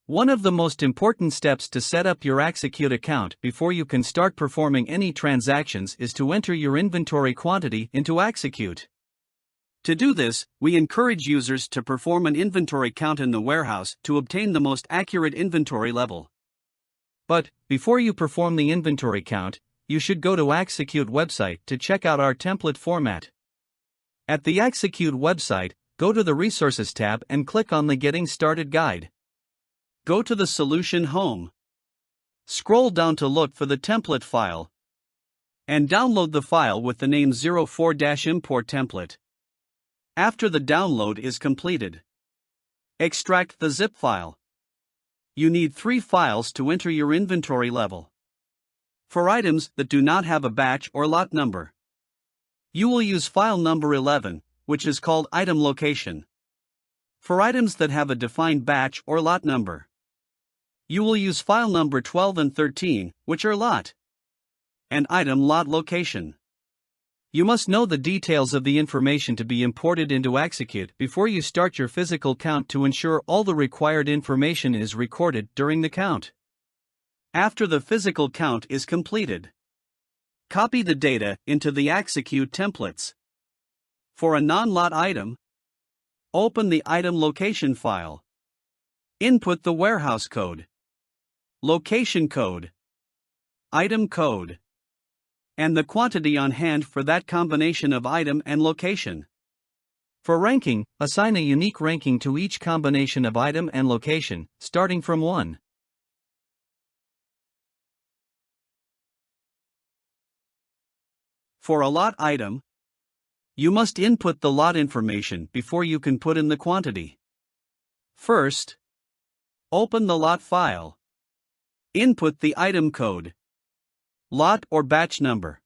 One of the most important steps to set up your Axacute account before you can start performing any transactions is to enter your inventory quantity into Axacute. To do this, we encourage users to perform an inventory count in the warehouse to obtain the most accurate inventory level. But, before you perform the inventory count, you should go to Axacute website to check out our template format. At the Axacute website, go to the Resources tab and click on the Getting Started guide. Go to the Solution Home. Scroll down to look for the template file. And download the file with the name 04-import template. After the download is completed, extract the zip file. You need 3 files to enter your inventory level. For items that do not have a batch or lot number, you will use file number 11, which is called item location. For items that have a defined batch or lot number, you will use file number 12 and 13, which are lot and item lot location. You must know the details of the information to be imported into Axacute before you start your physical count to ensure all the required information is recorded during the count. After the physical count is completed, copy the data into the Axacute templates. For a non-lot item, open the item location file. Input the warehouse code, location code, item code, and the quantity on hand for that combination of item and location. For ranking, assign a unique ranking to each combination of item and location, starting from 1. For a lot item, you must input the lot information before you can put in the quantity. First, open the lot file. Input the item code, lot or batch number,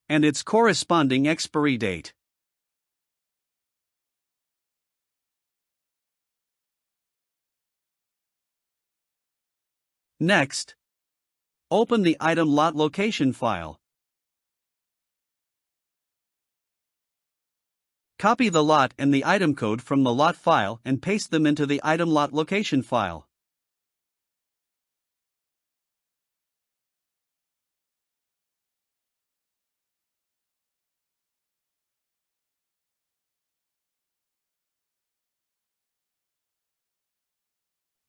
and its corresponding expiry date. Next, open the item lot location file. Copy the lot and the item code from the lot file and paste them into the item lot location file.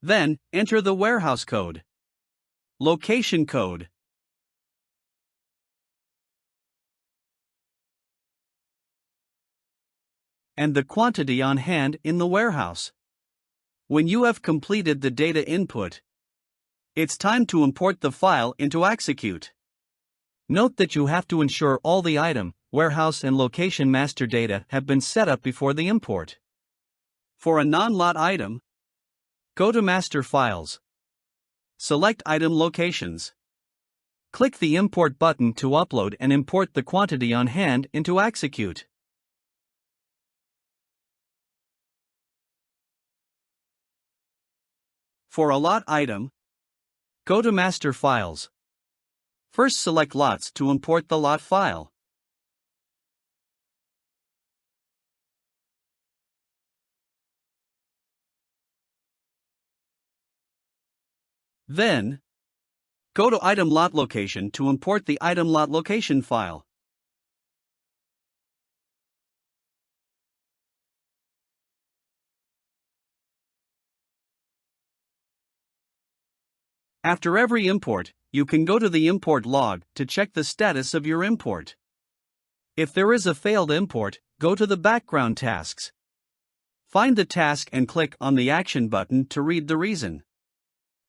Then, enter the warehouse code, location code, and the quantity on hand in the warehouse. When you have completed the data input, it's time to import the file into Axacute. Note that you have to ensure all the item, warehouse and location master data have been set up before the import. For a non-lot item, go to Master Files. Select Item Locations. Click the Import button to upload and import the quantity on hand into Axacute. For a lot item, go to Master Files. First select Lots to import the lot file. Then, go to Item Lot Location to import the Item Lot Location file. After every import, you can go to the import log to check the status of your import. If there is a failed import, go to the background tasks. Find the task and click on the Action button to read the reason.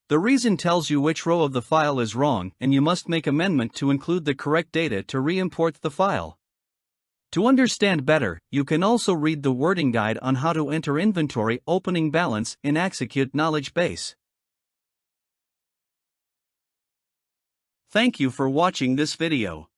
The reason tells you which row of the file is wrong and you must make amendment to include the correct data to re-import the file. To understand better, you can also read the wording guide on how to enter inventory opening balance in Axacute knowledge base. Thank you for watching this video.